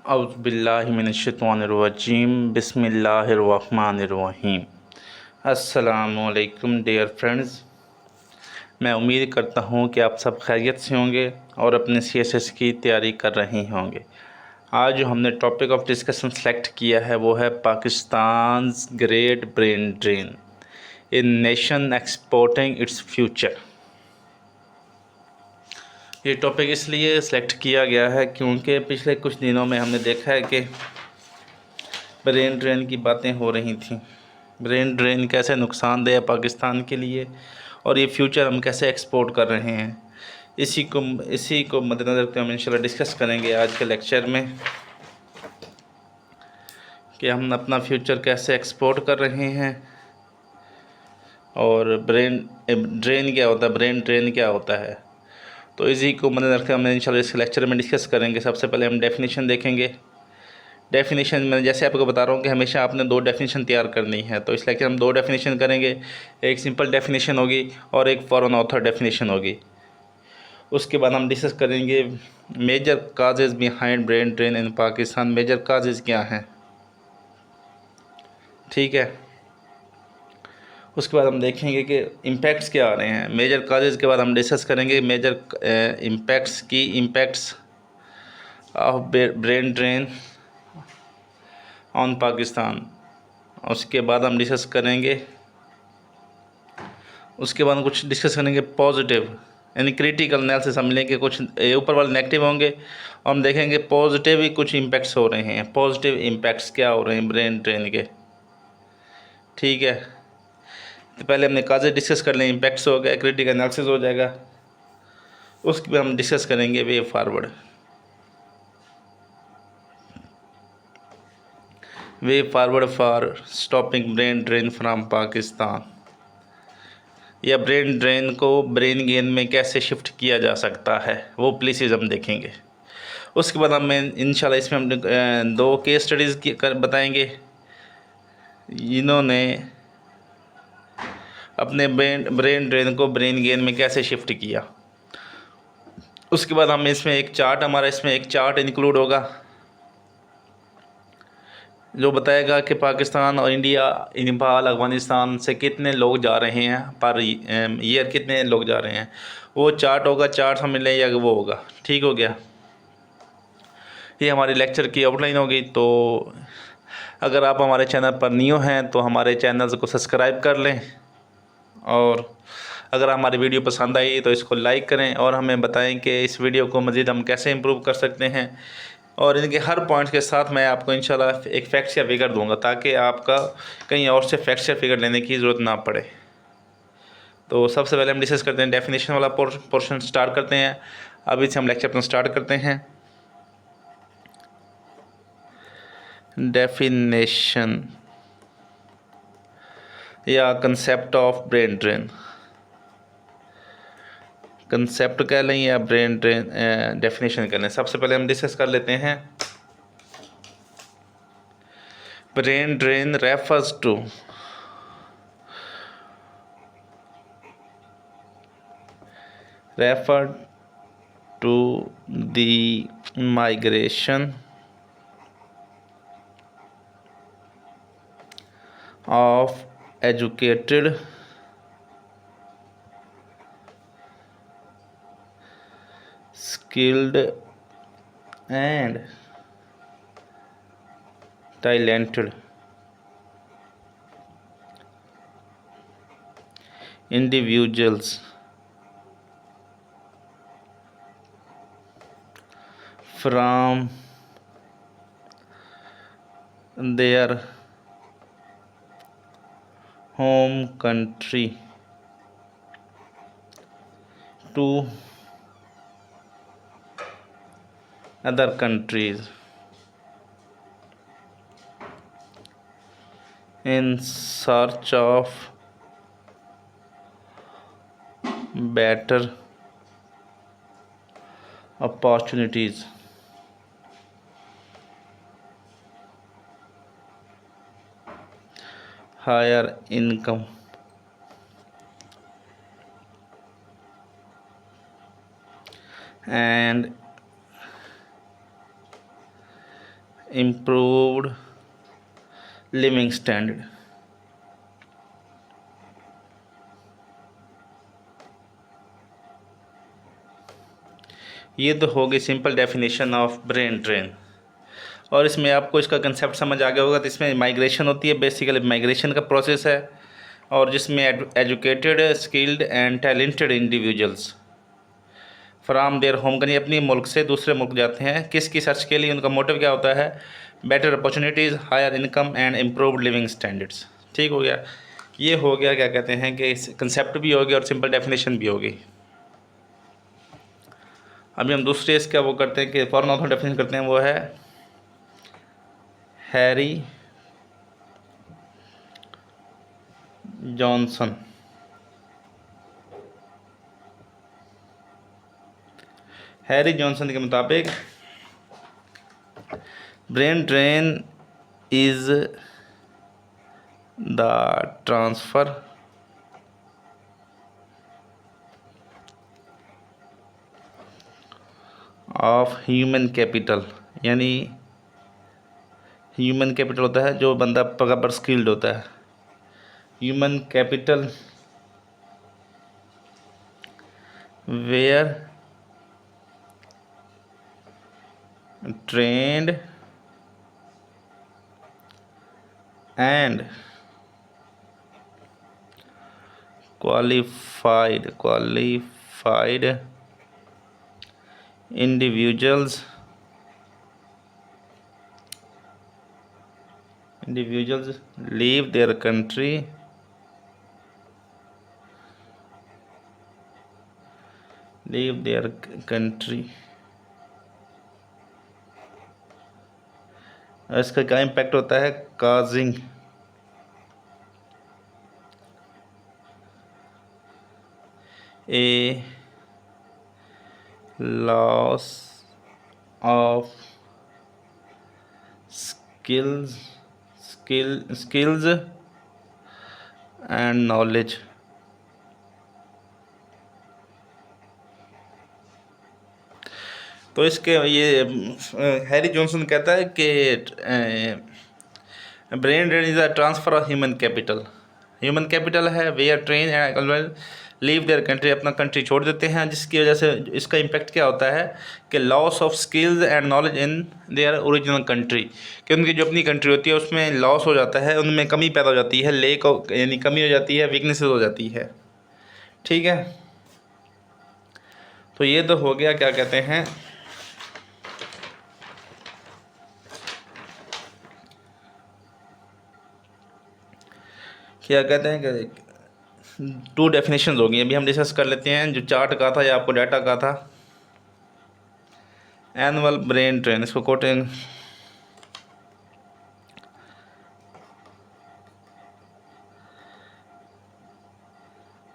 औज़ुबिल्लाहिमिनश्शैतानिर्रजीम बिस्मिल्लाहिर्रहमानिर्रहीम। अस्सलामुअलैकुम dear friends, मैं उम्मीद करता हूँ कि आप सब खैरियत से होंगे और अपने CSS की तैयारी कर रहे होंगे। आज जो हमने टॉपिक ऑफ डिस्कशन सेलेक्ट किया है वो है Pakistan great brain drain, a nation exporting its future. ये टॉपिक इसलिए सेलेक्ट किया गया है क्योंकि पिछले कुछ दिनों में हमने देखा है कि ब्रेन ड्रेन की बातें हो रही थी। ब्रेन ड्रेन कैसे नुकसानदेह है पाकिस्तान के लिए और ये फ्यूचर हम कैसे एक्सपोर्ट कर रहे हैं, इसी को मद्देनज़र रखते हुए हम इंशाल्लाह डिस्कस करेंगे आज के लेक्चर में कि हम अपना फ्यूचर कैसे एक्सपोर्ट कर रहे हैं और ब्रेन ड्रेन क्या होता है, ब्रेन ड्रेन क्या होता है। तो इसी को मद्देनज़र रखते हुए हम इंशाल्लाह इस लेक्चर में डिस्कस करेंगे। सबसे पहले हम डेफिनेशन देखेंगे। डेफिनेशन में जैसे आपको बता रहा हूँ कि हमेशा आपने दो डेफिनेशन तैयार करनी है, तो इस लेक्चर हम दो डेफिनेशन करेंगे। एक सिंपल डेफिनेशन होगी और एक फॉरेन ऑथर डेफिनेशन होगी। उसके बाद हम डिस्कस करेंगे major causes behind brain drain in Pakistan. Major causes क्या हैं, ठीक है। उसके बाद हम देखेंगे कि इम्पैक्ट्स क्या आ रहे हैं। मेजर काजेज़ के बाद हम डिस्कस करेंगे major impacts of brain drain on Pakistan. उसके बाद हम डिस्कस करेंगे कुछ डिस्कस करेंगे पॉजिटिव यानी क्रिटिकल एनालिसिस। हम लेंगे कुछ ऊपर वाले नेगेटिव होंगे और हम देखेंगे पॉजिटिव ही कुछ इम्पैक्ट्स हो रहे हैं। पॉजिटिव इम्पैक्ट्स क्या हो रहे हैं ब्रेन ड्रेन के, ठीक है। तो पहले हमने काजेज डिस्कस कर लें, इम्पैक्ट्स हो गया, क्रिटिकल एनालिसिस हो जाएगा। उसके बाद हम डिस्कस करेंगे way forward for stopping brain drain from Pakistan, या ब्रेन ड्रेन को ब्रेन गेन में कैसे शिफ्ट किया जा सकता है, वो प्लेसेस हम देखेंगे। उसके बाद हम इंशाल्लाह इसमें हम दो केस स्टडीज़ बताएंगे जिन्होंने अपने ब्रेन ड्रेन को ब्रेन गेन में कैसे शिफ्ट किया। उसके बाद हम इसमें एक चार्ट इंक्लूड होगा जो बताएगा कि पाकिस्तान और इंडिया, नेपाल, अफ़गानिस्तान से कितने लोग जा रहे हैं पर ईयर, कितने लोग जा रहे हैं। वो चार्ट होगा, चार्ट हमें ले जाएगा, वो होगा, ठीक हो गया। ये हमारी लेक्चर की आउटलाइन होगी। तो अगर आप हमारे चैनल पर न्यू हैं तो हमारे चैनल को सब्सक्राइब कर लें और अगर हमारी वीडियो पसंद आई तो इसको लाइक करें और हमें बताएं कि इस वीडियो को मज़ीद हम कैसे इम्प्रूव कर सकते हैं। और इनके हर पॉइंट्स के साथ मैं आपको इंशाल्लाह एक फैक्ट्स या फिगर दूंगा ताकि आपका कहीं और से फैक्ट्स या फिगर लेने की ज़रूरत ना पड़े। तो सबसे पहले हम डिस्कस करते हैं डेफिनेशन वाला पोर्शन स्टार्ट करते हैं। अभी से हम लेक्चर अपना स्टार्ट करते हैं। डेफिनेशन या concept of brain drain, concept कह लें या ब्रेन ड्रेन डेफिनेशन कह लें। सबसे पहले हम डिस्कस कर लेते हैं brain drain refers to the migration of educated skilled and talented individuals from their home country to other countries in search of better opportunities, higher income, and improved living standard. ये तो हो गई simple definition of brain drain. और इसमें आपको इसका concept समझ आ गया होगा। तो इसमें माइग्रेशन होती है, बेसिकली माइग्रेशन का प्रोसेस है, और जिसमें educated skilled and talented individuals from their home country, अपनी मुल्क से दूसरे मुल्क जाते हैं। किसकी सर्च के लिए? उनका मोटिव क्या होता है? Better opportunities, higher income and improved living standards. ठीक हो गया। ये हो गया, क्या कहते हैं कि कंसेप्ट भी हो गया और सिंपल डेफिनेशन भी हो गई। अभी हम दूसरे इसका वो करते हैं कि फॉरेन ऑथर डेफिनेशन करते हैं। वो है हैरी जॉनसन। हैरी जॉनसन के मुताबिक brain drain is the transfer of human capital, यानी ह्यूमन कैपिटल होता है जो बंदा बराबर स्किल्ड होता है। Human capital where trained and qualified individuals leave their country इसका क्या इम्पैक्ट होता है? Causing a loss of skills and knowledge. तो इसके ये हैरी जॉनसन कहता है कि brain drain is a transfer of human capital है where train and leave their country, अपना कंट्री छोड़ देते हैं, जिसकी वजह से इसका इम्पैक्ट क्या होता है कि loss of skills and knowledge in their original country, कि उनकी जो अपनी कंट्री होती है उसमें लॉस हो जाता है, उनमें कमी पैदा हो जाती है, लेक यानी कमी हो जाती है, वीकनेसेस हो जाती है। ठीक है, तो ये तो हो गया, क्या कहते हैं, क्या कहते हैं कि 2 डेफिनेशन हो गई। अभी हम डिस्कस कर लेते हैं जो चार्ट का था या आपको डाटा का था। एनुअल ब्रेन ड्रेन, इसको coating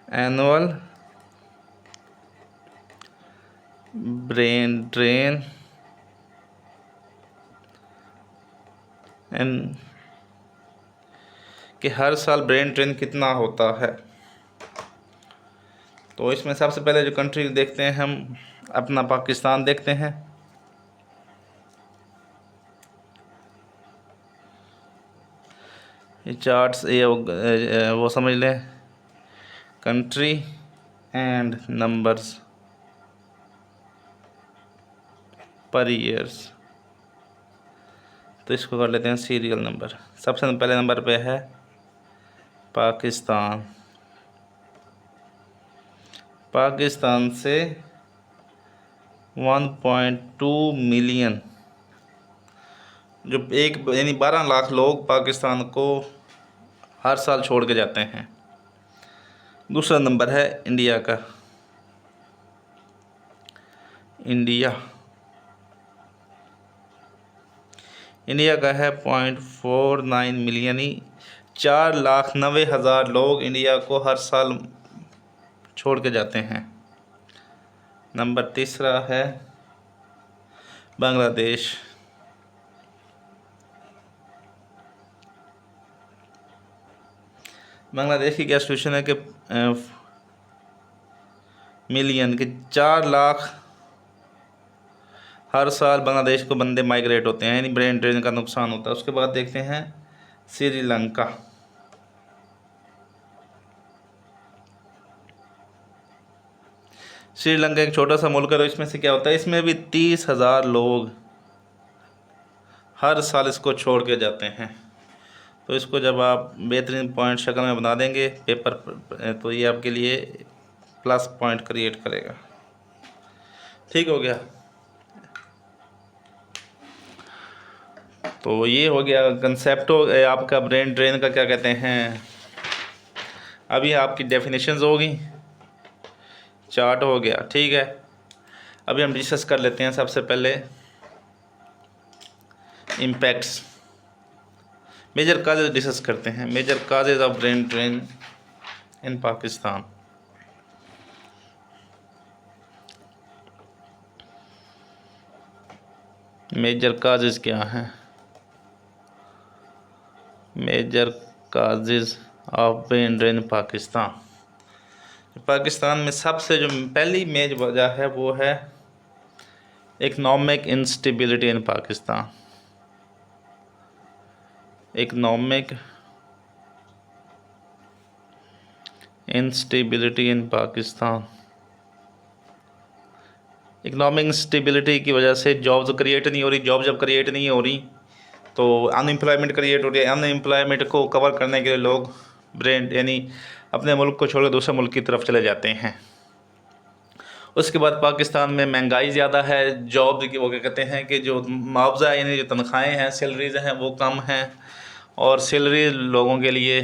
annual brain drain and कि हर साल ब्रेन ड्रेन कितना होता है। तो इसमें सबसे पहले जो कंट्री देखते हैं हम, अपना पाकिस्तान देखते हैं। ये चार्ट्स ये वो समझ लें, कंट्री एंड नंबर्स पर ईयर्स। तो इसको कर लेते हैं सीरियल नंबर। सबसे पहले नंबर पे है पाकिस्तान से 1.2 मिलियन, जो एक यानी 12 लाख लोग पाकिस्तान को हर साल छोड़ के जाते हैं। दूसरा नंबर है इंडिया का। इंडिया का है 0.49 मिलियन, ही 4,90,000 लोग इंडिया को हर साल छोड़ के जाते हैं। नंबर तीसरा है बांग्लादेश। बांग्लादेश की क्या सिचुएशन है कि मिलियन के 4 लाख हर साल बांग्लादेश को बंदे माइग्रेट होते हैं, यानी ब्रेन ड्रेन का नुकसान होता है। उसके बाद देखते हैं श्रीलंका। श्रीलंका एक छोटा सा मुल्क है, तो इसमें से क्या होता है, इसमें भी 30,000 लोग हर साल इसको छोड़ के जाते हैं। तो इसको जब आप बेहतरीन पॉइंट शक्ल में बना देंगे पेपर पर, तो ये आपके लिए प्लस पॉइंट क्रिएट करेगा। ठीक हो गया। तो ये हो गया कंसेप्ट हो आपका ब्रेन ड्रेन का, क्या कहते हैं। अभी आपकी डेफिनेशंस होगी, चार्ट हो गया, ठीक है। अभी हम डिस्कस कर लेते हैं सबसे पहले इम्पैक्ट्स, मेजर काजेज डिस्कस करते हैं। Major causes of brain drain in Pakistan. Major causes क्या हैं? Major causes of brain drain Pakistan में सबसे जो पहली मेज वजह है वो है economic instability in Pakistan. Economic instability in Pakistan. Economic instability की वजह से जॉब्स क्रिएट नहीं हो रही। जॉब जब क्रिएट नहीं हो रही तो अनएम्प्लॉयमेंट क्रिएट हो रही है। अनएम्प्लॉयमेंट को कवर करने के लिए लोग ब्रेन यानी अपने मुल्क को छोड़कर दूसरे मुल्क की तरफ चले जाते हैं। उसके बाद पाकिस्तान में महंगाई ज़्यादा है। जॉब की वो क्या कहते हैं कि जो मुआवजा यानी जो तनख्वाहें हैं, सैलरीज हैं, वो कम हैं। और सैलरी लोगों के लिए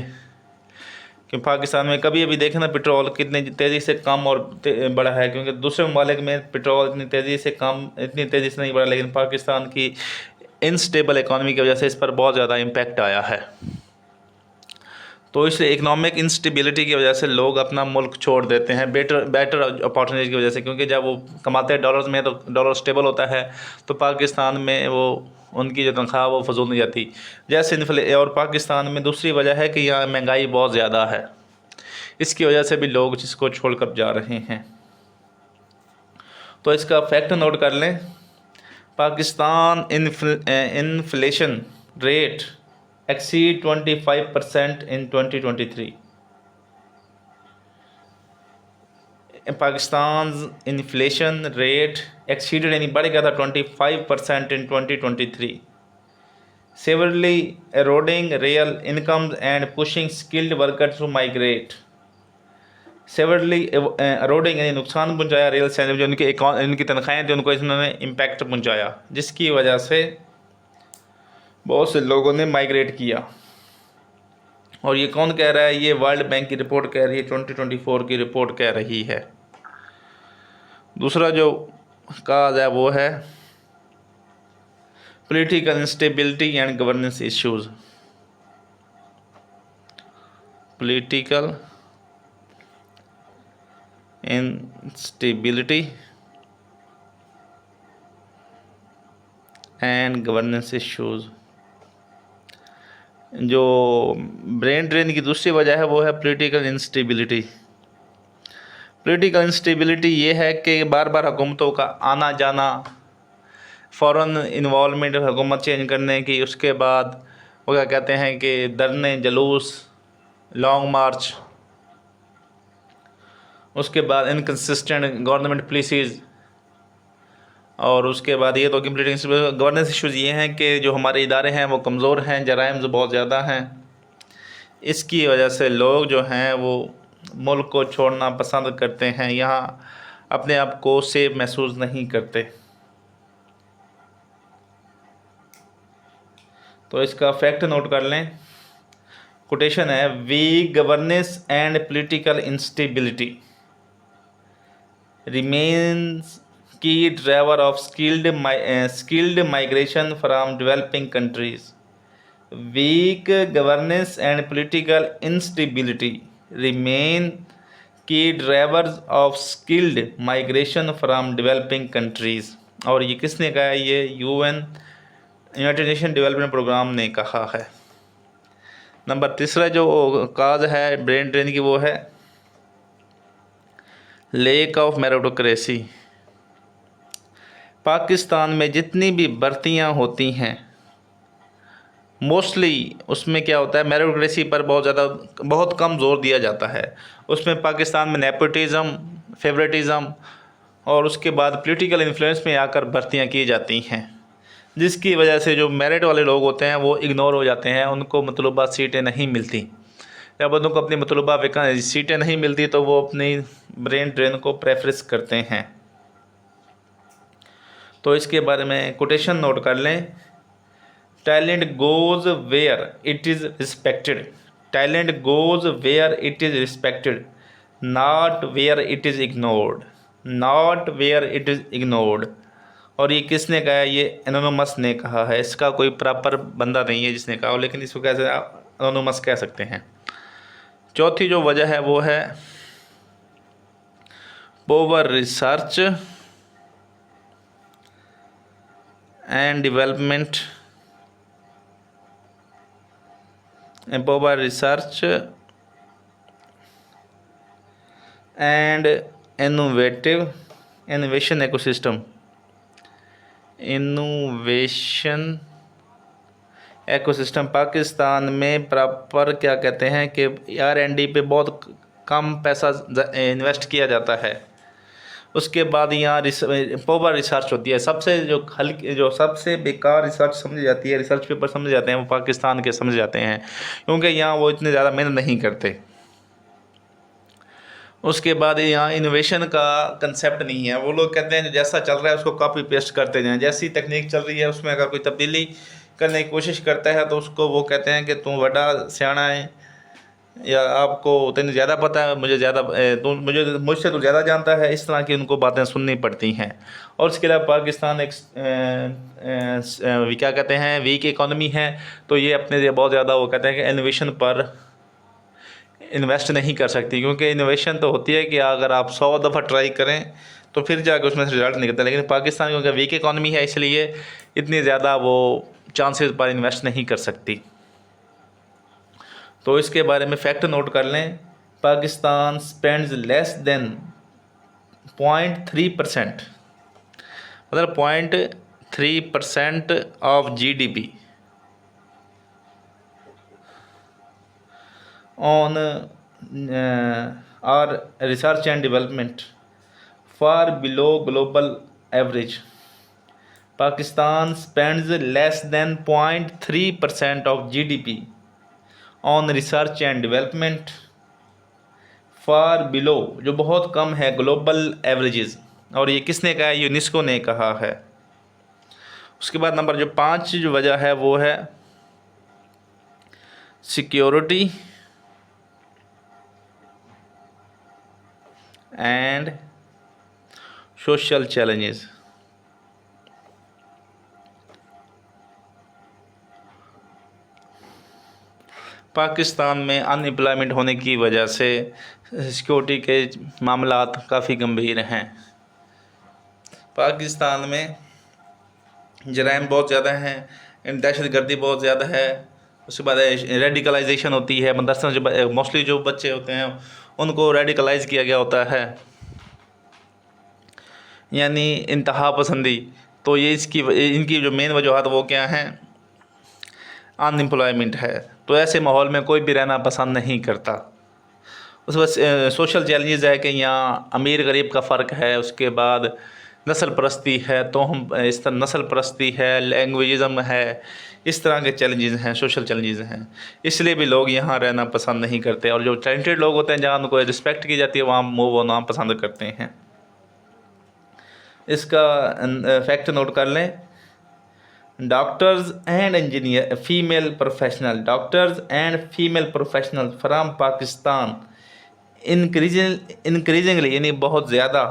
कि पाकिस्तान में कभी अभी देखें ना पेट्रोल कितनी तेज़ी से कम और बढ़ा है, क्योंकि दूसरे ममालिक में पेट्रोल इतनी तेज़ी से नहीं बढ़ा, लेकिन पाकिस्तान की इनस्टेबल इकॉनमी की वजह से इस पर बहुत ज़्यादा इम्पैक्ट आया है। तो इसलिए इकनॉमिक इंस्टेबिलिटी की वजह से लोग अपना मुल्क छोड़ देते हैं बेटर अपॉर्चुनिटी की वजह से, क्योंकि जब वो कमाते हैं डॉलर्स में तो डॉलर स्टेबल होता है, तो पाकिस्तान में वो उनकी जो तनख्वाह वो फजूल नहीं जाती। जैसे और पाकिस्तान में दूसरी वजह है कि यहाँ महंगाई बहुत ज़्यादा है, इसकी वजह से भी लोग जिसको छोड़ कर जा रहे हैं। तो इसका फैक्ट नोट कर लें। Pakistan inflation rate exceed 25% in 2023। Pakistan inflation rate exceeded यानी बढ़ गया था 25% इन 2023, severely eroding real incomes and pushing skilled workers to migrate। severely eroding यानी नुकसान पहुंचाया रियल से जो उनकी तनख्वाहें थी उनको इन्होंने इम्पैक्ट पहुंचाया, जिसकी वजह से बहुत से लोगों ने माइग्रेट किया। और ये कौन कह रहा है? ये वर्ल्ड बैंक की रिपोर्ट कह रही है, 2024 की रिपोर्ट कह रही है। दूसरा जो काज है वो है political instability and governance issues. Political instability and governance issues. जो ब्रेन ड्रेन की दूसरी वजह है वो है पॉलिटिकल इंस्टेबिलिटी। पॉलिटिकल इंस्टेबिलिटी ये है कि बार बार हुकूमतों का आना जाना, फ़ौरन इन्वॉल्वमेंट हुकूमत चेंज करने की, उसके बाद वो क्या कहते हैं कि धरने जुलूस, लॉन्ग मार्च, उसके बाद इनकन्सिस्टेंट गवर्नमेंट पॉलिसीज़, और उसके बाद ये तो कंप्लीट गवर्नेंस इश्यूज़ ये हैं कि जो हमारे इदारे हैं वो कमज़ोर हैं, जराइम बहुत ज़्यादा हैं। इसकी वजह से लोग जो हैं वो मुल्क को छोड़ना पसंद करते हैं, यहाँ अपने आप को सेफ महसूस नहीं करते। तो इसका फैक्ट नोट कर लें। कोटेशन है, weak governance and political instability remains key driver of skilled migration from developing countries। Weak governance and political instability remain key drivers of skilled migration from developing countries। और ये किसने कहा है? ये United nation development programme ने कहा है। Number तीसरा जो काज है ब्रेन ड्रेन की वो है लेक ऑफ मेरिटोक्रेसी। पाकिस्तान में जितनी भी भर्तियां होती हैं मोस्टली उसमें क्या होता है, मेरिटोक्रेसी पर बहुत कम जोर दिया जाता है। उसमें पाकिस्तान में नेपोटिज़म, फेवरेटिज़म और उसके बाद पॉलिटिकल इन्फ्लुएंस में आकर भर्तियां की जाती हैं, जिसकी वजह से जो मेरिट वाले लोग होते हैं वो इग्नोर हो जाते हैं, उनको मतलूबा सीटें नहीं मिलती। जब उनको अपनी मतलूबा सीटें नहीं मिलती तो वो अपनी ब्रेन ड्रेन को प्रेफरेंस करते हैं। तो इसके बारे में कोटेशन नोट कर लें। Talent goes where it is respected, talent goes where it is respected, not where it is ignored, not where it is ignored. और ये किसने कहा है? ये एनोनिमस ने कहा है। इसका कोई प्रॉपर बंदा नहीं है जिसने कहा हो, लेकिन इसको कैसे एनोनिमस कह सकते हैं। चौथी जो वजह है वो है power research and development, power research and innovation ecosystem, innovation ecosystem. Pakistan में प्रॉपर क्या कहते हैं कि R&D पे बहुत कम पैसा इन्वेस्ट किया जाता है। उसके बाद यहाँ पोवर रिसर्च होती है। सबसे जो सबसे बेकार रिसर्च समझी जाती है, रिसर्च पेपर समझे जाते हैं, वो पाकिस्तान के समझे जाते हैं, क्योंकि यहाँ वो इतने ज़्यादा मेहनत नहीं करते। उसके बाद यहाँ इनोवेशन का कंसेप्ट नहीं है। वो लोग कहते हैं जैसा चल रहा है उसको कॉपी पेस्ट करते जाएं, जैसी तकनीक चल रही है उसमें अगर कोई तब्दीली करने की कोशिश करता है तो उसको वो कहते हैं कि तुम बड़ा सियाना है, या आपको तेन ज़्यादा पता है, मुझसे तो ज़्यादा जानता है। इस तरह की उनको बातें सुननी पड़ती हैं। और उसके अलावा पाकिस्तान एक क्या कहते हैं वीक इकॉनमी है, तो ये अपने लिए बहुत ज़्यादा वो कहते हैं कि इनोवेशन पर इन्वेस्ट नहीं कर सकती, क्योंकि इनोवेशन तो होती है कि अगर आप 100 दफ़ा ट्राई करें तो फिर जाकर उसमें से रिजल्ट निकलता है। लेकिन पाकिस्तान क्योंकि वीक इकॉनमी है इसलिए इतनी ज़्यादा वो चांसेस पर इन्वेस्ट नहीं कर सकती। तो इसके बारे में फैक्ट नोट कर लें। पाकिस्तान स्पेंड्स लेस देन 0.3%, मतलब 0.3% of GDP on or research and development, far below global average. Pakistan spends less than 0.3% of GDP on research and development, far below, जो बहुत कम है ग्लोबल एवरेजेस। और ये किसने कहा है? यूनेस्को ने कहा है। उसके बाद नंबर जो 5 जो वजह है वो है security and social challenges. Pakistan में अनएम्प्लॉयमेंट होने की वजह से सिक्योरिटी के मामलात काफ़ी गंभीर हैं। पाकिस्तान में जराइम बहुत ज़्यादा हैं, दहशतगर्दी बहुत ज़्यादा है। उसके बाद रेडिकलाइजेशन होती है। मदरसा जो मोस्टली जो बच्चे होते हैं उनको रेडिकलाइज किया गया होता है, यानी इंतहा पसंदी। तो ये इनकी जो मेन वजूहत वो क्या हैं? अनएम्प्लॉयमेंट है। तो ऐसे माहौल में कोई भी रहना पसंद नहीं करता। उस बस सोशल चैलेंजेस है कि यहाँ अमीर गरीब का फ़र्क है। उसके बाद नस्ल परस्ती है, तो हम इस तरह नस्ल परस्ती है, लैंग्वेजिज़म है, इस तरह के चैलेंजेस हैं, सोशल चैलेंजेस हैं। इसलिए भी लोग यहाँ रहना पसंद नहीं करते। और जो टैलेंटेड लोग होते हैं, जहाँ उनको रिस्पेक्ट की जाती है, वहाँ मूव होना पसंद करते हैं। इसका फैक्ट नोट कर लें। Doctors and engineer female professional, doctors and female professional from Pakistan increasingly, यानी बहुत ज़्यादा,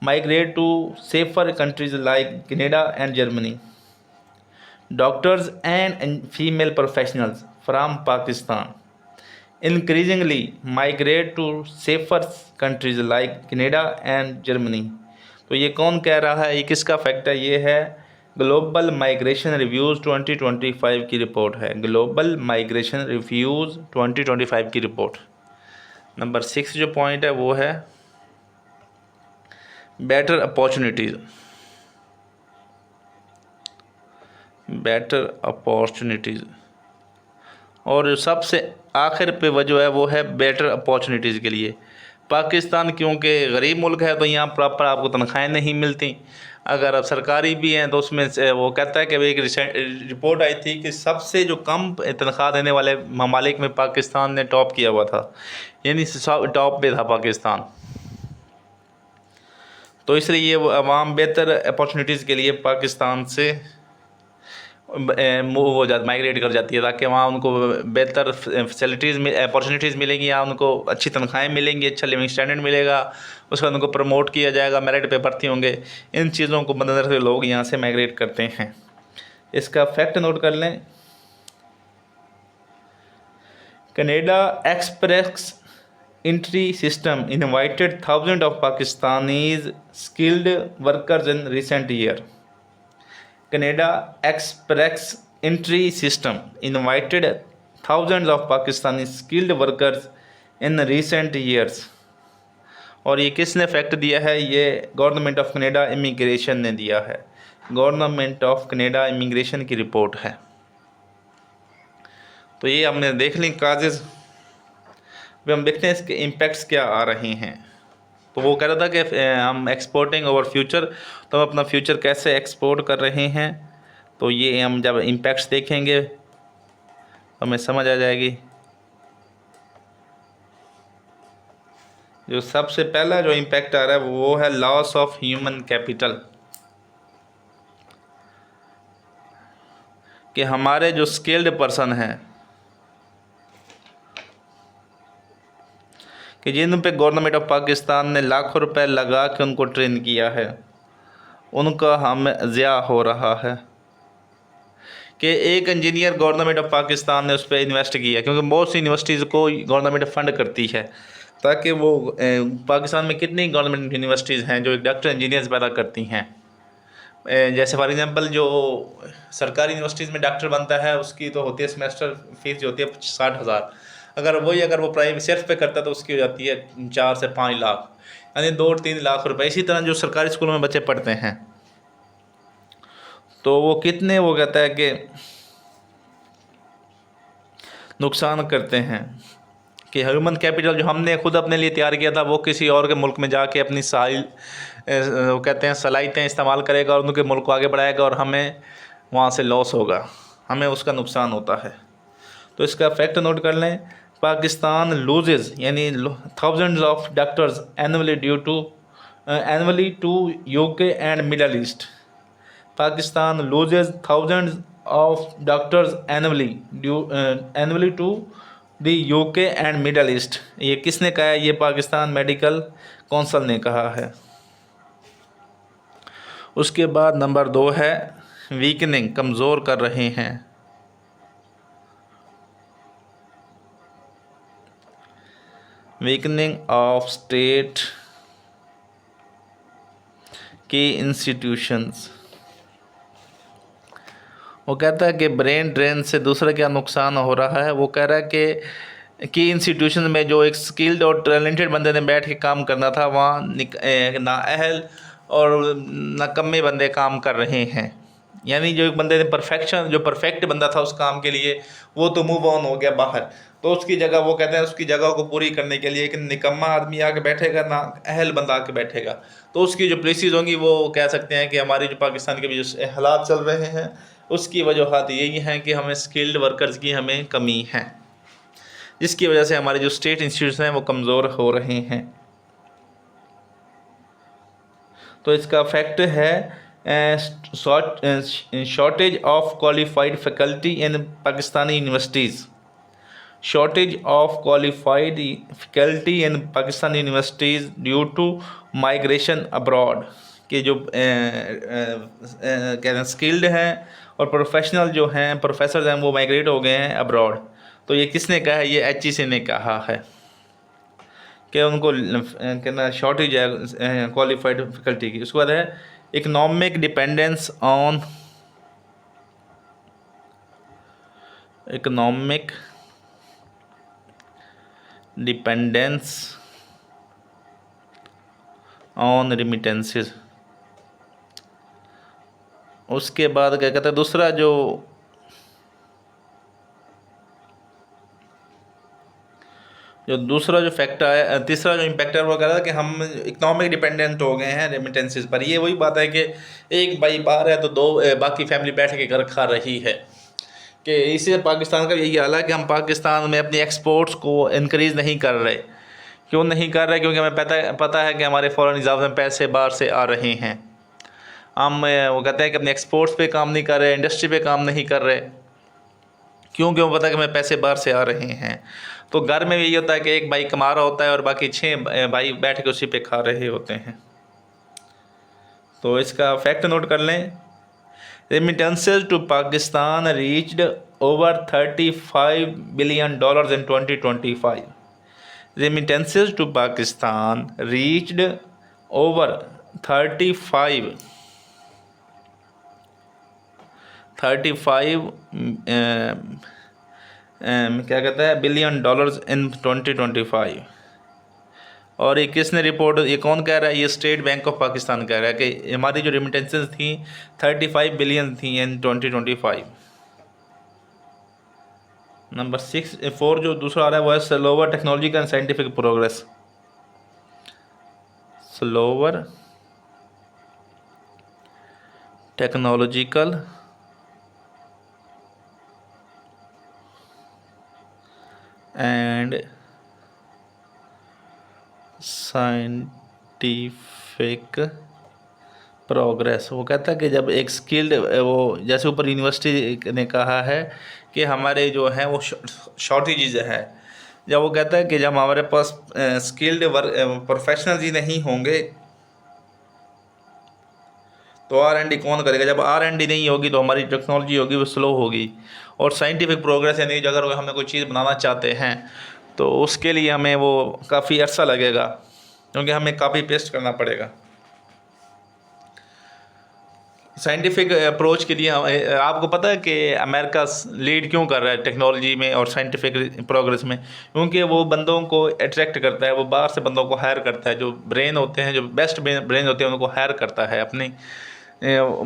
migrate to safer countries like Canada and Germany. Doctors and female professionals from Pakistan increasingly migrate to safer countries like Canada and Germany. तो ये कौन कह रहा है? ये किसका फैक्ट है? ये है ग्लोबल माइग्रेशन रिव्यूज़ 2025 की रिपोर्ट है। ग्लोबल माइग्रेशन रिव्यूज़ 2025 की रिपोर्ट। नंबर 6 जो पॉइंट है वो है बेटर अपॉर्चुनिटीज़। बेटर अपॉर्चुनिटीज़, और सबसे आखिर पे वजह है वो है बेटर अपॉर्चुनिटीज़ के लिए। पाकिस्तान क्योंकि गरीब मुल्क है तो यहाँ प्रॉपर आपको तनख्वाहें नहीं मिलती। अगर अब सरकारी भी हैं तो उसमें से वो कहता है कि एक रिपोर्ट आई थी कि सबसे जो कम तनख्वाह देने वाले ममालिक में पाकिस्तान ने टॉप किया हुआ था, यानी टॉप पे था पाकिस्तान। तो इसलिए ये अवाम बेहतर अपॉर्चुनिटीज़ के लिए पाकिस्तान से मूव हो जाती, माइग्रेट कर जाती है, ताकि वहाँ उनको बेहतर फैसिलिटीज़ अपॉर्चुनिटीज़ मिलेंगी, या उनको अच्छी तनख्वाहें मिलेंगी, अच्छा लिविंग स्टैंडर्ड मिलेगा, उसके बाद उनको प्रमोट किया जाएगा, मेरिट पे भर्ती होंगे। इन चीज़ों को मद्देनज़र से लोग यहाँ से माइग्रेट करते हैं। इसका फैक्ट नोट कर लें। Canada express entry system invited thousand of Pakistanis skilled workers in recent year. Canada Express Entry System invited thousands of Pakistani skilled workers in recent years। और ये किसने फैक्ट दिया है? ये गवर्नमेंट ऑफ कनाडा इमिग्रेशन ने दिया है। Government of Canada immigration की रिपोर्ट है। तो ये हमने देख ली काजेज़। अब हम देखते हैं इसके इम्पैक्ट्स क्या आ रहे हैं। तो वो कह रहा था कि हम एक्सपोर्टिंग ओवर फ्यूचर, तो हम अपना फ्यूचर कैसे एक्सपोर्ट कर रहे हैं। तो ये हम जब इम्पैक्ट्स देखेंगे तो हमें समझ आ जाएगी। जो सबसे पहला जो इम्पैक्ट आ रहा है वो है लॉस ऑफ ह्यूमन कैपिटल, कि हमारे जो स्किल्ड पर्सन हैं, कि जिन पे गवर्नमेंट ऑफ पाकिस्तान ने लाखों रुपए लगा के उनको ट्रेन किया है, उनका हम ज़िया हो रहा है। कि एक इंजीनियर गवर्नमेंट ऑफ पाकिस्तान ने उस पर इन्वेस्ट किया, क्योंकि बहुत सी यूनिवर्सिटीज़ को गवर्नमेंट फंड करती है, ताकि वो पाकिस्तान में कितनी गवर्नमेंट यूनिवर्सिटीज़ हैं जो एक डॉक्टर इंजीनियर्स पैदा करती हैं। जैसे फॉर एग्जांपल जो सरकारी यूनिवर्सिटीज़ में डॉक्टर बनता है उसकी तो होती है सेमेस्टर फीस जो होती है 60,000। अगर वो प्राइवेट सेल्फ पे करता है तो उसकी हो जाती है 4 से 5 लाख, यानी 2-3 लाख रुपए। इसी तरह जो सरकारी स्कूलों में बच्चे पढ़ते हैं तो वो कितने, वो कहता है कि नुकसान करते हैं। कि ह्यूमन कैपिटल जो हमने खुद अपने लिए तैयार किया था वो किसी और के मुल्क में जाके अपनी वो कहते हैं सलाहियतें इस्तेमाल करेगा और उनके मुल्क को आगे बढ़ाएगा, और हमें वहाँ से लॉस होगा, हमें उसका नुकसान होता है। तो इसका फैक्ट नोट कर लें। पाकिस्तान लूजेज यानी thousands of doctors annually to UK and middle east. Pakistan loses thousands of doctors annually to the UK and Middle East। ये किसने कहा है? ये पाकिस्तान मेडिकल काउंसिल ने कहा है। उसके बाद नंबर 2 है वीकनिंग, कमज़ोर कर रहे हैं। वीकनिंग ऑफ स्टेट की इंस्टीट्यूशंस। वो कहता है कि ब्रेन ड्रेन से दूसरा क्या नुकसान हो रहा है। वो कह रहा है कि इंस्टीट्यूशन में जो एक स्किल्ड और टैलेंटेड बंदे ने बैठ के काम करना था, वहाँ नाअहल और नकम्मे बंदे काम कर रहे हैं। यानी जो एक बंदे ने जो परफेक्ट बंदा था उस काम के लिए, वो तो मूव ऑन हो गया बाहर, तो उसकी जगह वो कहते हैं उसकी जगह को पूरी करने के लिए एक निकम्मा आदमी आके बैठेगा, ना अहल बंदा आके बैठेगा। तो उसकी जो पॉलिसीज़ होंगी वो कह सकते हैं कि हमारी जो पाकिस्तान के भी जो हालात चल रहे हैं उसकी वजूहत यही हैं कि हमें स्किल्ड वर्कर्स की हमें कमी है, जिसकी वजह से हमारे जो स्टेट इंस्टीट्यूशन हैं वो कमज़ोर हो रहे हैं। तो इसका फैक्ट है shortage of qualified faculty in Pakistani universities. Shortage of qualified faculty in Pakistani universities due to migration abroad. के जो कहते हैं स्किल्ड हैं और प्रोफेशनल जो हैं प्रोफेसर हैं वो माइग्रेट हो गए हैं अब्रॉड। तो ये किसने कहा है? ये HEC ने कहा है कि उनको कहना शॉर्टेज है क्वालिफाइड फैकल्टी की। उसके बाद है इकोनॉमिक डिपेंडेंस ऑन रेमिटेंसेस उसके बाद क्या कहते हैं दूसरा जो फैक्टर है, तीसरा जो इम्पैक्ट है वो कह रहा था कि हम इकोनॉमिक डिपेंडेंट हो गए हैं रेमिटेंसेस पर। ये वही बात है कि एक भाई बाहर है तो दो बाकी फैमिली बैठ के घर खा रही है। कि इससे पाकिस्तान का यही हाल है कि हम पाकिस्तान में अपनी एक्सपोर्ट्स को इनक्रीज़ नहीं कर रहे। क्यों नहीं कर रहे? क्योंकि हमें पता है कि हमारे फॉरेन रिजर्व में पैसे बाहर से आ रहे हैं। हम वो कहते हैं कि अपने एक्सपोर्ट्स पे काम नहीं कर रहे, इंडस्ट्री पे काम नहीं कर रहे। क्यों पता है कि हमें पैसे बाहर से आ रहे हैं। तो घर में यही होता है कि एक भाई कमा रहा होता है और बाकी 6 भाई बैठ के उसी पे खा रहे होते हैं। तो इसका फैक्ट नोट कर लें। Remittances to Pakistan reached over $35 billion in 2025. Remittances to Pakistan reached over 35 क्या कहता है $billion in 2025। और ये किसने रिपोर्ट, ये कौन कह रहा है? ये स्टेट बैंक ऑफ पाकिस्तान कह रहा है कि हमारी जो रेमिटेंसेस थी 35 बिलियन थी इन 2025। नंबर 4 जो दूसरा आ रहा है वो है slower technological and scientific progress. Slower technological and scientific progress. वो कहता है कि जब एक स्किल्ड, वो जैसे ऊपर यूनिवर्सिटी ने कहा है कि हमारे जो हैं वो शॉर्टेज है। जब वो कहता है कि जब हमारे पास स्किल्ड प्रोफेशनल ही नहीं होंगे तो R&D कौन करेगा? जब R&D नहीं होगी तो हमारी टेक्नोलॉजी होगी वो स्लो होगी। और साइंटिफिक प्रोग्रेस यानी अगर हमें कोई चीज़ बनाना चाहते हैं तो उसके लिए हमें वो काफ़ी अर्सा लगेगा, क्योंकि हमें कॉपी पेस्ट करना पड़ेगा। साइंटिफिक अप्रोच के लिए आपको पता है कि अमेरिका लीड क्यों कर रहा है टेक्नोलॉजी में और साइंटिफिक प्रोग्रेस में? क्योंकि वो बंदों को अट्रैक्ट करता है, वो बाहर से बंदों को हायर करता है, जो ब्रेन होते हैं, जो बेस्ट ब्रेन होते हैं उनको हायर करता है अपने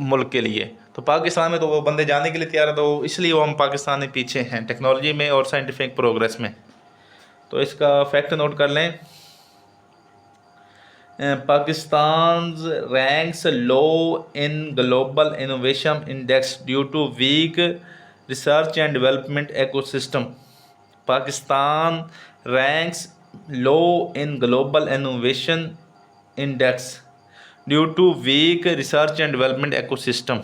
मुल्क के लिए। तो पाकिस्तान में तो वो बंदे जाने के लिए तैयार है, तो इसलिए वो हम पाकिस्तानी पीछे हैं टेक्नोलॉजी में और साइंटिफिक प्रोग्रेस में। तो इसका फैक्ट नोट कर लें। Pakistan ranks low in Global Innovation Index due to weak research and development ecosystem. Pakistan ranks low in Global Innovation Index due to weak research and development ecosystem.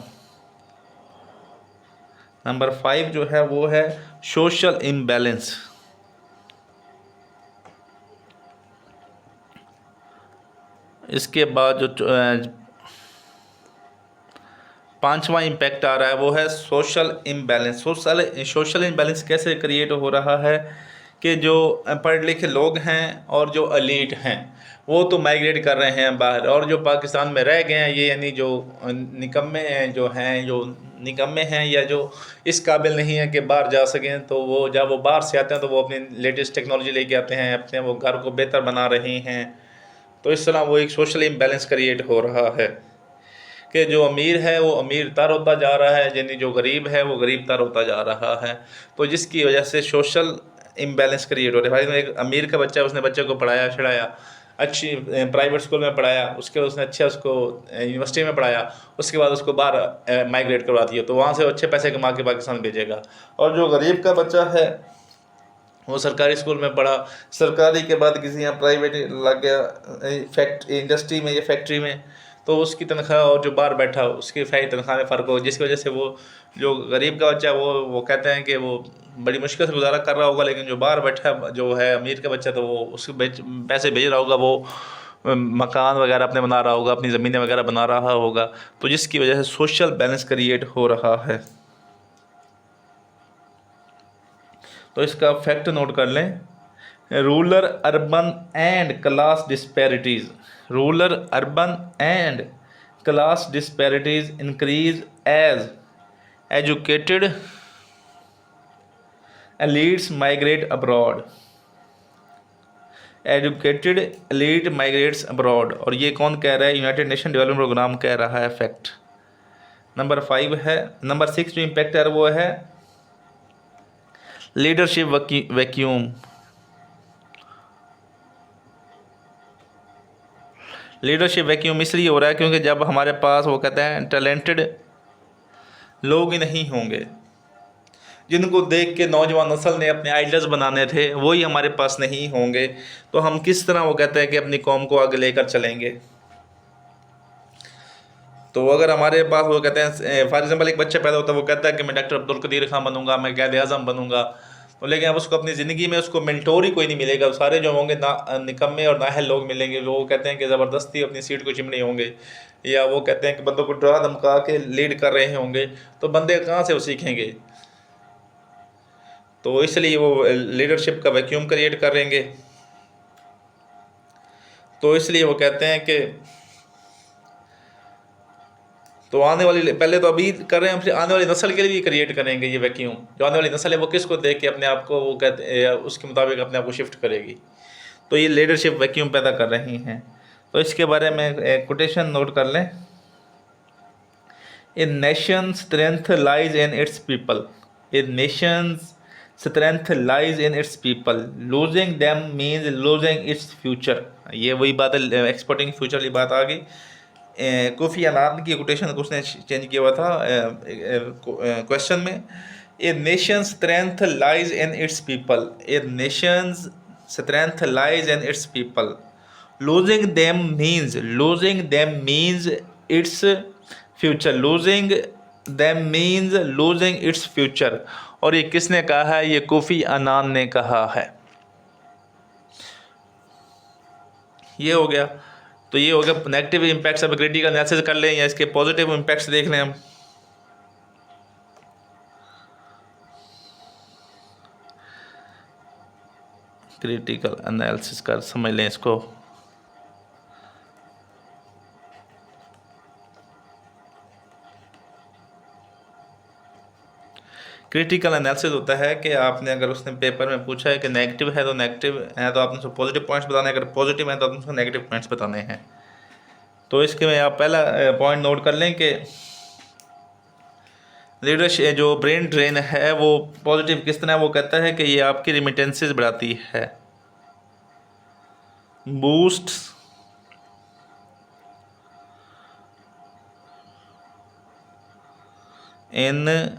Number 5 जो है वो है social imbalance. इसके बाद जो 5वां impact आ रहा है वो है सोशल इम्बैलेंस। सोशल इम्बैलेंस कैसे क्रिएट हो रहा है कि जो पढ़े लिखे लोग हैं और जो एलीट हैं वो तो माइग्रेट कर रहे हैं बाहर, और जो पाकिस्तान में रह गए हैं ये यानी जो निकम्मे हैं, जो निकम्मे हैं या जो इस काबिल नहीं है कि बाहर जा सकें, तो वो जब वो बाहर से आते हैं तो वो अपनी लेटेस्ट टेक्नोलॉजी लेके आते हैं, अपने वो घर को बेहतर बना रहे हैं। तो इस तरह वो एक सोशल इम्बैलेंस क्रिएट हो रहा है कि जो अमीर है वो अमीर तर होता जा रहा है, यानी जो गरीब है वो गरीब तर होता जा रहा है। तो जिसकी वजह से सोशल इम्बैलेंस क्रिएट हो रहा है। भाई एक अमीर का बच्चा, उसने बच्चे को पढ़ाया छढ़ाया, अच्छी प्राइवेट स्कूल में पढ़ाया, उसके उसने अच्छा उसको यूनिवर्सिटी में पढ़ाया, उसके बाद उसको बाहर माइग्रेट करवा दिया, तो वहाँ से अच्छे पैसे कमा के पाकिस्तान भेजेगा। और जो गरीब का बच्चा है वो सरकारी स्कूल में पढ़ा, सरकारी के बाद किसी यहाँ प्राइवेट लग गया इंडस्ट्री में या फैक्ट्री में, तो उसकी तनख्वाह और जो बाहर बैठा उसकी तनख्वाह में फ़र्क हो, जिसकी वजह से वो जो गरीब का बच्चा वो कहते हैं कि वो बड़ी मुश्किल से गुजारा कर रहा होगा, लेकिन जो बाहर बैठा जो है अमीर का बच्चा तो वो उसके पैसे भेज रहा होगा, वो मकान वगैरह अपने बना रहा होगा, अपनी ज़मीनें वगैरह बना रहा होगा। तो जिसकी वजह से सोशल बैलेंस क्रिएट हो रहा है। तो इसका फैक्ट नोट कर लें। Rural urban and class disparities, rural urban and class disparities increase as educated elites migrate abroad. Educated elite migrates abroad, और ये कौन कह रहा है? यूनाइटेड नेशन डेवलपमेंट प्रोग्राम कह रहा है फैक्ट। नंबर 5 है, नंबर 6 जो इम्पैक्ट है वो है लीडरशिप वैक्यूम। लीडरशिप वैक्यूम इसलिए हो रहा है क्योंकि जब हमारे पास वो कहते हैं टैलेंटेड लोग ही नहीं होंगे, जिनको देख के नौजवान नस्ल ने अपने आइडल्स बनाने थे वही हमारे पास नहीं होंगे, तो हम किस तरह वो कहते हैं कि अपनी कौम को आगे लेकर चलेंगे। तो अगर हमारे पास वो कहते हैं फॉर एग्जाम्पल एक बच्चा पैदा होता है, वो कहता है कि मैं डॉक्टर अब्दुल कदीर खान बनूंगा, मैं कायद आज़म बनूंगा, तो लेकिन अब उसको अपनी ज़िंदगी में उसको मेंटोर ही कोई नहीं मिलेगा, सारे जो होंगे ना निकम्मे और नाहल लोग मिलेंगे, वो कहते हैं कि ज़बरदस्ती अपनी सीट को चिमने होंगे, या वो कहते हैं कि बंदों को डरा धमका के लीड कर रहे होंगे, तो बंदे कहाँ से वो सीखेंगे। तो इसलिए वो लीडरशिप का वैक्यूम क्रिएट करेंगे। तो इसलिए वो कहते हैं कि तो आने वाली, पहले तो अभी कर रहे हैं, फिर आने वाली नस्ल के लिए भी क्रिएट करेंगे ये वैक्यूम। जो आने वाली नस्ल है वो किसको देख के अपने आप को वो कहते हैं उसके मुताबिक अपने आप को शिफ्ट करेगी। तो ये लीडरशिप वैक्यूम पैदा कर रही हैं। तो इसके बारे में एक कोटेशन नोट कर लें, a nation strength lies in its people, a nation strength lies in its people, losing them means losing its future. ये वही बात है, एक्सपोर्टिंग फ्यूचर की बात आ गई। कोफी अनान की कोटेशन को उसने चेंज किया हुआ था क्वेश्चन में, a nation strength lies in its people, a nation strength lies in its people, losing them means its future, losing them means losing its future. और ये किसने कहा है? ये कोफी अनान ने कहा है। ये हो गया। तो ये हो गया नेगेटिव इम्पैक्ट्स। अब क्रिटिकल एनालिसिस कर लें या इसके पॉजिटिव इम्पैक्ट्स देख लें हम। क्रिटिकल एनालिसिस कर समझ लें इसको। क्रिटिकल एनालिसिस होता है कि आपने, अगर उसने पेपर में पूछा है कि नेगेटिव है तो नेगेटिव है तो आपने उसको पॉजिटिव पॉइंट्स बताने हैं, अगर पॉजिटिव है तो आपने उसको नेगेटिव पॉइंट्स बताने हैं। तो इसके में आप पहला पॉइंट नोट कर लें कि लीडरशिप जो ब्रेन ड्रेन है वो पॉजिटिव किस तरह, वो कहता है कि ये आपकी रिमिटेंसेस बढ़ाती है, बूस्ट इन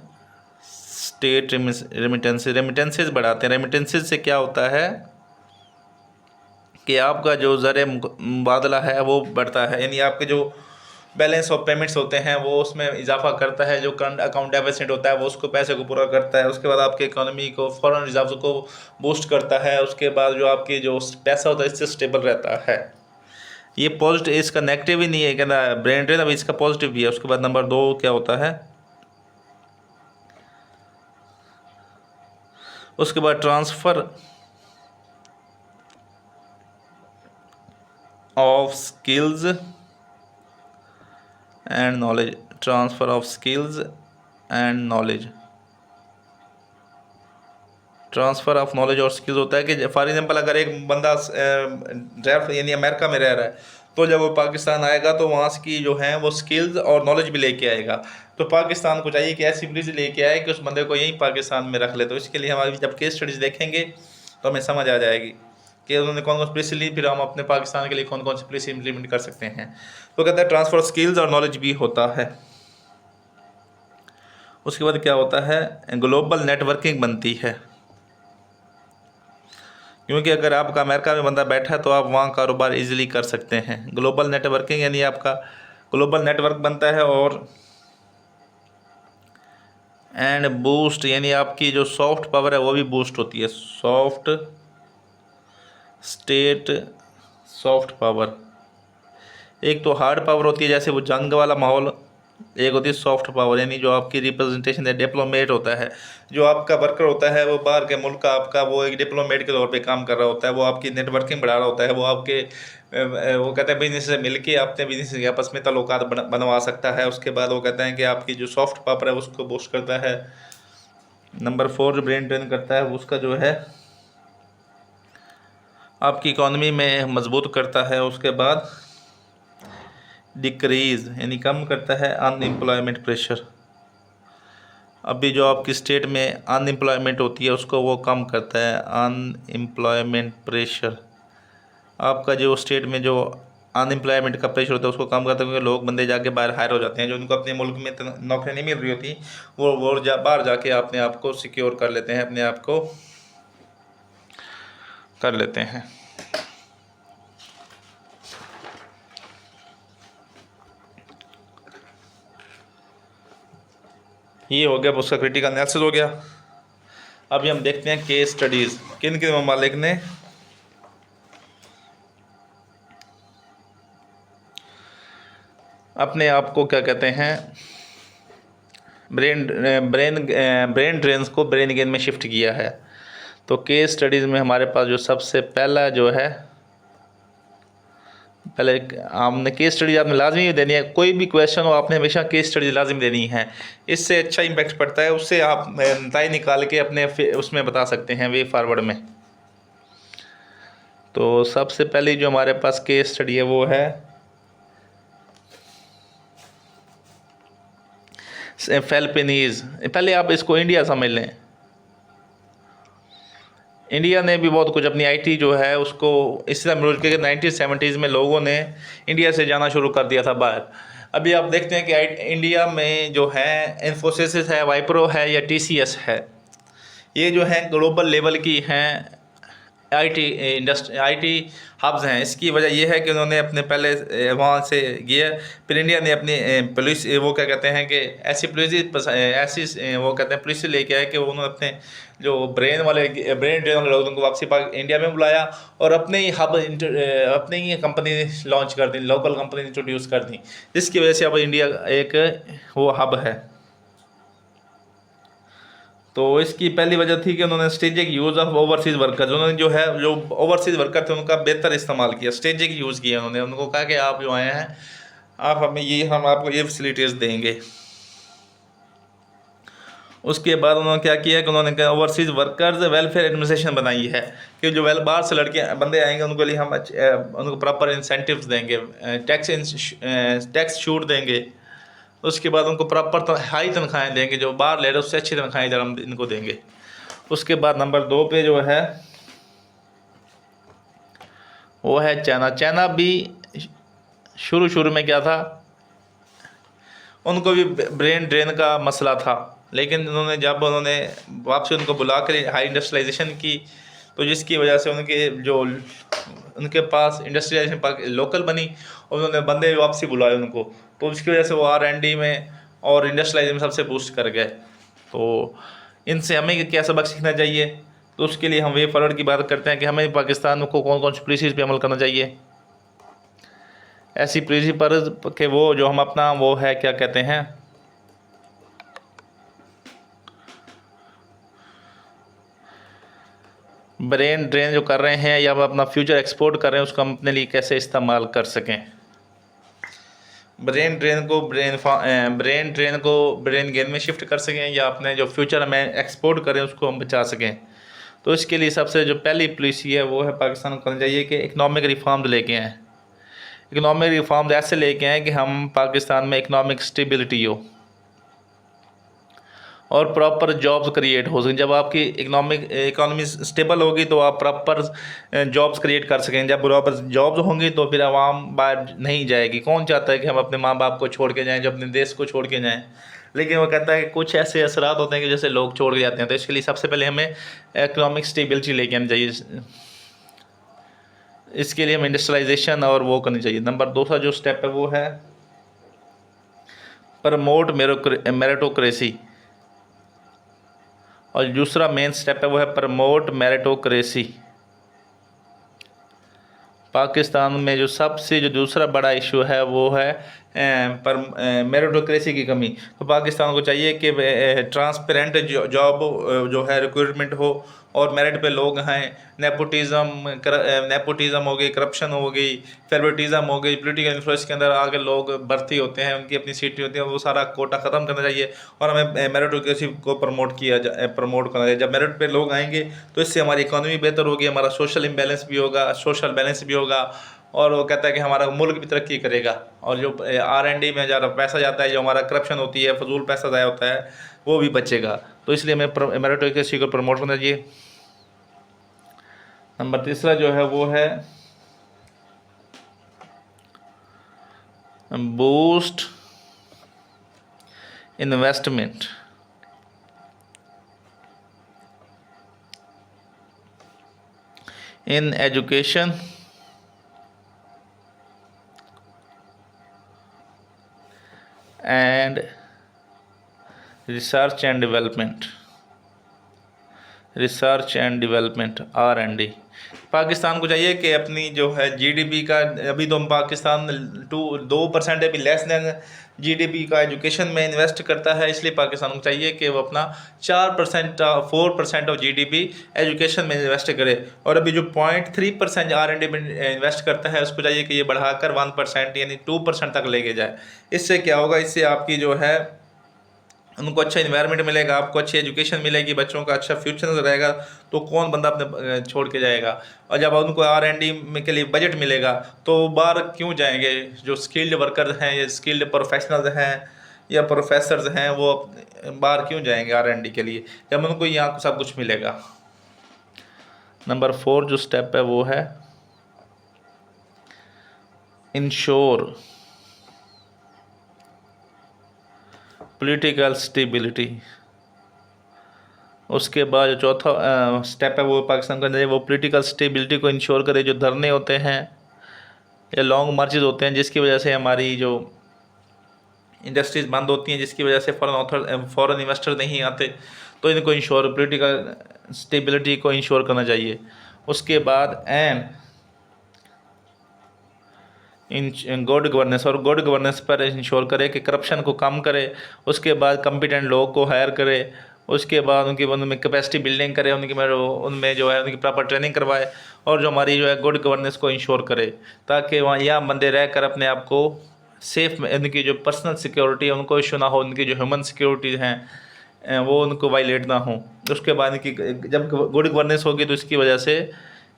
स्टेट रेमिटेंसेस बढ़ाते हैं। रेमिटेंसेस से क्या होता है कि आपका जो ज़र मुबादला है वो बढ़ता है, यानी आपके जो बैलेंस ऑफ पेमेंट्स होते हैं वो उसमें इजाफा करता है। जो करंट अकाउंट डेफिसिट होता है वो उसको पैसे को पूरा करता है। उसके बाद आपके इकोनॉमी को, फॉरेन रिजर्व को बूस्ट करता है। उसके बाद जो आपकी जो पैसा होता है इससे स्टेबल रहता है। ये पॉजिटिव, इसका नेगेटिव ही नहीं है कहना ब्रेन ड्रेन, अभी इसका पॉजिटिव भी है। उसके बाद नंबर 2 क्या होता है, उसके बाद transfer of skills and knowledge, transfer of skills and knowledge. Transfer of knowledge और स्किल्स होता है कि फॉर एग्जांपल अगर एक बंदा ड्राइवर यानी अमेरिका में रह रहा है, तो जब वो पाकिस्तान आएगा तो वहाँ की जो है वो स्किल्स और नॉलेज भी लेके आएगा। तो पाकिस्तान को चाहिए कि ऐसी ब्रिज लेके आए कि उस बंदे को यहीं पाकिस्तान में रख ले। तो इसके लिए हम अभी जब केस स्टडीज़ देखेंगे तो हमें समझ आ जाएगी कि उन्होंने कौन कौन सी पुलिस ली, फिर हम अपने पाकिस्तान के लिए कौन कौन सी पुलिस इम्प्लीमेंट कर सकते हैं। तो कहता है ट्रांसफ़र स्किल्स और नॉलेज भी होता है। उसके बाद क्या होता है, ग्लोबल नेटवर्किंग बनती है, क्योंकि अगर आपका अमेरिका में बंदा बैठा है तो आप वहाँ कारोबार इजीली कर सकते हैं। ग्लोबल नेटवर्किंग यानी आपका ग्लोबल नेटवर्क बनता है। और एंड बूस्ट यानी आपकी जो सॉफ्ट पावर है वो भी बूस्ट होती है। Soft state, soft power. एक तो हार्ड पावर होती है जैसे वो जंग वाला माहौल, एक होती है सॉफ्ट पावर यानी जो आपकी रिप्रेजेंटेशन है, डिप्लोमेट होता है। जो आपका वर्कर होता है वो बाहर के मुल्क का आपका वो एक डिप्लोमेट के तौर पे काम कर रहा होता है, वो आपकी नेटवर्किंग बढ़ा रहा होता है, वो आपके वो कहते हैं बिजनेस से मिलके अपने बिजनेस के आपस में ताल्लुकात बनवा सकता है। उसके बाद वो कहते हैं कि आपकी जो सॉफ्ट पावर है उसको बूस्ट करता है। नंबर 4 जो ब्रेन ट्रेन करता है उसका जो है आपकी इकॉनमी में मजबूत करता है। उसके बाद डिक्रीज यानी कम करता है अनएम्प्लॉयमेंट प्रेशर। अभी जो आपकी स्टेट में अनएम्प्लॉयमेंट होती है उसको वो कम करता है, अनएम्प्लॉयमेंट प्रेशर। आपका जो स्टेट में जो अनएम्प्लॉयमेंट का प्रेशर होता है उसको कम करता है, क्योंकि लोग बंदे जाके बाहर हायर हो जाते हैं, जो उनको अपने मुल्क में नौकरी नहीं मिल रही होती, वो बाहर जाके अपने आप को सिक्योर कर लेते हैं, अपने आप को कर लेते हैं। ये हो गया उसका क्रिटिकल एनालिसिस हो गया। अभी हम देखते हैं केस स्टडीज़, किन किन ममालिक ने अपने आप को क्या कहते हैं ब्रेन ब्रेन ड्रेन को ब्रेन गेन में शिफ्ट किया है। तो केस स्टडीज़ में हमारे पास जो सबसे पहला जो है, पहले हमने केस स्टडी आपने लाजमी देनी है, कोई भी क्वेश्चन हो आपने हमेशा केस स्टडी लाजमी देनी है, इससे अच्छा इम्पैक्ट पड़ता है, उससे आप नतीजे निकाल के अपने उसमें बता सकते हैं वे फॉरवर्ड में। तो सबसे पहले जो हमारे पास केस स्टडी है वो है फिलीपीनीज़। पहले आप इसको इंडिया समझ लें। इंडिया ने भी बहुत कुछ अपनी आईटी जो है उसको इस तरह मरूज के 1970s में लोगों ने इंडिया से जाना शुरू कर दिया था बाहर। अभी आप देखते हैं कि इंडिया में जो है इन्फोसिस है, वाइप्रो है या टीसीएस है, ये जो है ग्लोबल लेवल की हैं आईटी हब्स हैं। इसकी वजह यह है कि उन्होंने अपने पहले वहाँ से किया, फिर इंडिया ने अपनी पुलिस वो क्या कहते हैं कि ऐसी वो कहते हैं पुलिस लेके आए कि उन्होंने अपने जो ब्रेन ड्रेन वाले लोगों को वापसी इंडिया में बुलाया और अपने ही अपने ही कंपनी लॉन्च कर दी, लोकल कंपनी इंट्रोड्यूस कर दी, जिसकी वजह से अब इंडिया एक वो हब है। तो इसकी पहली वजह थी कि उन्होंने strategic use of overseas workers, उन्होंने जो ओवरसीज़ वर्कर थे उनका बेहतर इस्तेमाल किया, स्ट्रेटेजिक यूज़ किया उन्होंने। उनको कहा कि आप जो आए हैं आप हम आपको ये फैसिलिटीज़ देंगे। उसके बाद उन्होंने क्या किया कि उन्होंने ओवरसीज़ वर्कर्स वेलफेयर एडमिनिस्ट्रेशन बनाई है, कि जो बाहर से लड़के बंदे आएंगे उनके लिए हम उनको प्रॉपर इंसेंटिव्स देंगे, टैक्स छूट देंगे। उसके बाद उनको प्रॉपर हाई तनख्वाहें देंगे, जो बाहर ले रहे उससे अच्छी तनख्वाहें इधर हम इनको देंगे। उसके बाद नंबर 2 पे जो है वो है चाइना। चाइना भी शुरू में क्या था, उनको भी ब्रेन ड्रेन का मसला था, लेकिन उन्होंने वापसी उनको बुला कर हाई इंडस्ट्रियलाइजेशन की, तो जिसकी वजह से उनके पास इंडस्ट्रियलाइजेशन लोकल बनी और उन्होंने बंदे वापसी बुलाए उनको, तो उसकी वजह से वो R&D में और इंडस्ट्रियलाइजेशन में सबसे बूस्ट कर गए। तो इनसे हमें क्या सबक सीखना चाहिए, तो उसके लिए हम वे फॉरवर्ड की बात करते हैं कि हमें पाकिस्तान को कौन कौन सी पॉलिसीज़ पे अमल करना चाहिए। ऐसी पॉलिसी पर कि वो जो हम अपना वो है क्या कहते हैं ब्रेन ड्रेन जो कर रहे हैं या हम अपना फ्यूचर एक्सपोर्ट कर रहे हैं उसको हम अपने लिए कैसे इस्तेमाल कर सकें। ब्रेन ड्रेन को ब्रेन गेन में शिफ्ट कर सकें या अपने जो फ्यूचर में एक्सपोर्ट करें उसको हम बचा सकें। तो इसके लिए सबसे जो पहली पॉलिसी है वो है पाकिस्तान को करना चाहिए कि इकनॉमिक रिफॉर्म लेके आएँ। इकनॉमिक रिफॉर्म ऐसे लेके आएँ कि हम पाकिस्तान में इकनॉमिक स्टेबिलिटी हो और प्रॉपर जॉब्स क्रिएट हो सकें। जब आपकी इकनॉमी स्टेबल होगी तो आप प्रॉपर जॉब्स क्रिएट कर सकें। जब प्रॉपर जॉब्स होंगी तो फिर आवाम बाहर नहीं जाएगी। कौन चाहता है कि हम अपने माँ बाप को छोड़ के जाएं, जो अपने देश को छोड़ के जाएं, लेकिन वो कहता है कि कुछ ऐसे असरात होते हैं कि जैसे लोग छोड़ के जाते हैं। तो इसके लिए सबसे पहले हमें इकनॉमिक स्टेबिलिटी लेके आनी चाहिए। इसके लिए हमें इंडस्ट्रियलाइजेशन और वो करनी चाहिए। नंबर 2 जो स्टेप है वो है प्रमोट मेरिटोक्रेसी, और दूसरा मेन स्टेप है वो है प्रमोट मेरिटोक्रेसी। पाकिस्तान में जो सबसे जो दूसरा बड़ा इशू है वो है मेरिटोक्रेसी की कमी। तो पाकिस्तान को चाहिए कि ट्रांसपेरेंट जॉब जो है रिक्रूटमेंट हो और मेरिट पे लोग हैं। नेपोटिज़म हो गई, करप्शन हो गई, फेवरेटिज़म हो गई, पॉलिटिकल इन्फ्लुएंस के अंदर आगे लोग भर्ती होते हैं, उनकी अपनी सीटें होती हैं, वो सारा कोटा ख़त्म करना चाहिए और हमें मेरिटोक्रेसी को प्रमोट करना चाहिए। जब मेरिट पे लोग आएंगे तो इससे हमारी इकॉनमी बेहतर होगी, हमारा सोशल इम्बैलेंस भी होगा, सोशल बैलेंस भी होगा और वो कहता है कि हमारा मुल्क भी तरक्की करेगा, और जो R&D में ज़्यादा पैसा जाता है, जो हमारा करप्शन होती है, फजूल पैसा ज़ाया होता है, वो भी बचेगा। तो इसलिए हमें मेरिटोक्रेसी को प्रमोट करना चाहिए। नंबर तीसरा जो है वो है boost investment in education and research and development, R&D। Pakistan को चाहिए कि अपनी जो है GDP का, अभी तो हम पाकिस्तान 2% अभी लेस देन GDP का एजुकेशन में इन्वेस्ट करता है, इसलिए पाकिस्तान को चाहिए कि वो अपना 4% ऑफ GDP एजुकेशन में इन्वेस्ट करे। और अभी जो 0.3% R&D में इन्वेस्ट करता है, उसको चाहिए कि ये बढ़ाकर 1% यानी 2% तक लेके जाए। इससे क्या होगा, इससे आपकी जो है उनको अच्छा इन्वायरमेंट मिलेगा, आपको अच्छी एजुकेशन मिलेगी, बच्चों का अच्छा फ्यूचर रहेगा, तो कौन बंदा अपने छोड़ के जाएगा। और जब उनको R&D में के लिए बजट मिलेगा तो बाहर क्यों जाएंगे। जो स्किल्ड वर्कर्स हैं या स्किल्ड प्रोफेशनल्स हैं या प्रोफेसर्स हैं, वो बाहर क्यों जाएंगे R&D के लिए, जब उनको यहाँ सब कुछ मिलेगा। नंबर 4 जो स्टेप है वो है इंश्योर पॉलिटिकल स्टेबिलिटी। उसके बाद जो चौथा स्टेप है वो पाकिस्तान का वो पॉलिटिकल स्टेबिलिटी को इंश्योर करे। जो धरने होते हैं या लॉन्ग मार्चेस होते हैं, जिसकी वजह से हमारी जो इंडस्ट्रीज बंद होती हैं, जिसकी वजह से फॉरेन इन्वेस्टर नहीं आते, तो इनको इंश्योर पॉलिटिकल स्टेबिलिटी को इंश्योर करना चाहिए। उसके बाद इन गुड गवर्नेंस, और गुड गवर्नेंस पर इंश्योर करे कि करप्शन को कम करे। उसके बाद कम्पिटेंट लोग को हायर करे। उसके बाद उनमें कैपेसिटी बिल्डिंग करे, उनमें जो है उनकी प्रॉपर ट्रेनिंग करवाए, और जो हमारी जो है गुड गवर्नेंस को इंश्योर करे, ताकि वहाँ यहाँ बंदे रह कर अपने आप को सेफ, उनकी जो पर्सनल सिक्योरिटी है उनको इशू ना हो, उनकी जो ह्यूमन सिक्योरिटीज़ हैं वो उनको वायलेट ना हो। उसके बाद इनकी जब गुड गवर्नेंस होगी तो इसकी वजह से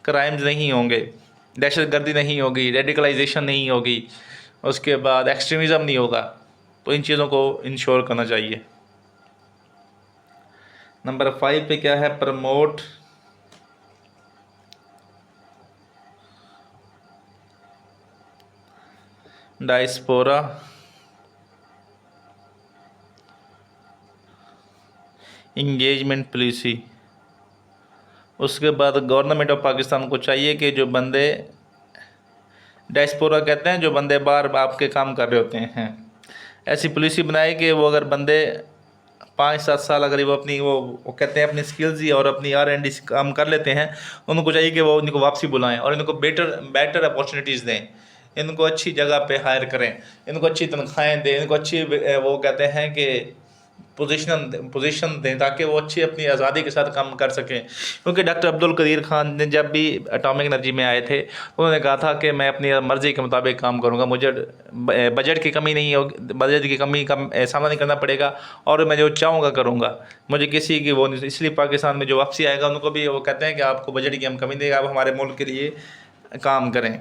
क्राइम्स नहीं होंगे, दहशतगर्दी नहीं होगी, रेडिकलाइजेशन नहीं होगी, उसके बाद एक्सट्रीमिज़म नहीं होगा। तो इन चीज़ों को इंश्योर करना चाहिए। नंबर 5 पे क्या है, प्रमोट डायस्पोरा इंगेजमेंट पॉलिसी। उसके बाद गवर्नमेंट ऑफ पाकिस्तान को चाहिए कि जो बंदे डायस्पोरा कहते हैं, जो बंदे बाहर आपके काम कर रहे होते हैं, ऐसी पॉलिसी बनाए कि वो अगर बंदे 5-7 साल अगर वो अपनी वो कहते हैं अपनी स्किल्स ही और अपनी R&D काम कर लेते हैं, उनको चाहिए कि वो इनको वापसी बुलाएं और इनको बेटर अपॉर्चुनिटीज़ दें, इनको अच्छी जगह पे हायर करें, इनको अच्छी तनख्वाहें दें, इनको अच्छी वो कहते हैं कि पोजीशन दें, ताकि वो अच्छी अपनी आज़ादी के साथ काम कर सकें। क्योंकि डॉक्टर अब्दुल कदीर खान ने जब भी एटॉमिक एनर्जी में आए थे, उन्होंने कहा था कि मैं अपनी मर्ज़ी के मुताबिक काम करूंगा, मुझे बजट की कमी नहीं होगी, बजट की कमी का सामना नहीं करना पड़ेगा, और मैं जो चाहूँगा करूँगा, मुझे किसी की वो नहीं। इसलिए पाकिस्तान में जो वापसी आएगा उनको भी वो कहते हैं कि आपको बजट की हम कमी देगा, आप हमारे मुल्क के लिए काम करें।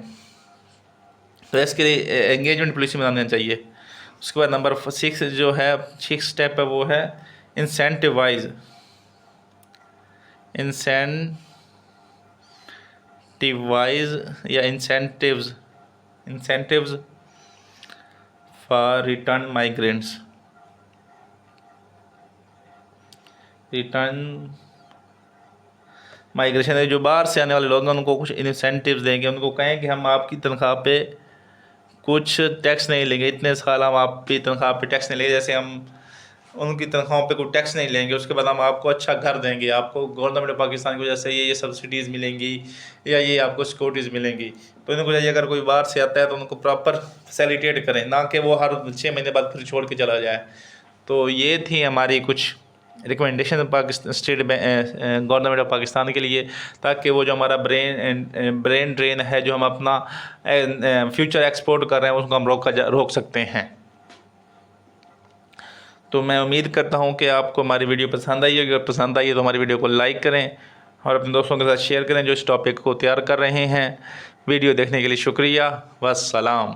तो इसके लिए एंगेजमेंट पॉलिसी बनाना चाहिए। उसके बाद नंबर 6 जो है 6 स्टेप है वो है इंसेंटिवाइज या incentives for return migrants. Migration है, जो बाहर से आने वाले लोग हैं उनको कुछ इंसेंटिव्स देंगे, उनको कहें कि हम आपकी तनख्वाह पे कुछ टैक्स नहीं लेंगे, इतने साल हम आपकी तनख्वाह पे टैक्स नहीं लेंगे, जैसे हम उनकी तनख्वाहों पे कोई टैक्स नहीं लेंगे। उसके बाद हम आपको अच्छा घर देंगे, आपको गवर्नमेंट ऑफ पाकिस्तान की वजह से ये सब्सिडीज़ मिलेंगी या ये आपको सिक्योरिटीज़ मिलेंगी। तो इनको चाहिए अगर कोई बाहर से आता है तो उनको प्रॉपर फैसिलिटेट करें, ना कि वो हर 6 महीने बाद फिर छोड़ के चला जाए। तो ये थी हमारी कुछ recommendation Pakistan state government of Pakistan के लिए, ताकि वो जो हमारा ब्रेन ड्रेन है, जो हम अपना फ्यूचर एक्सपोर्ट कर रहे हैं, उसको हम रोक सकते हैं। तो मैं उम्मीद करता हूँ कि आपको हमारी वीडियो पसंद आई होगी। अगर पसंद आई है तो हमारी वीडियो को लाइक करें और अपने दोस्तों के साथ शेयर करें जो इस टॉपिक को तैयार कर रहे हैं। वीडियो देखने के लिए शुक्रिया, वस्सलाम।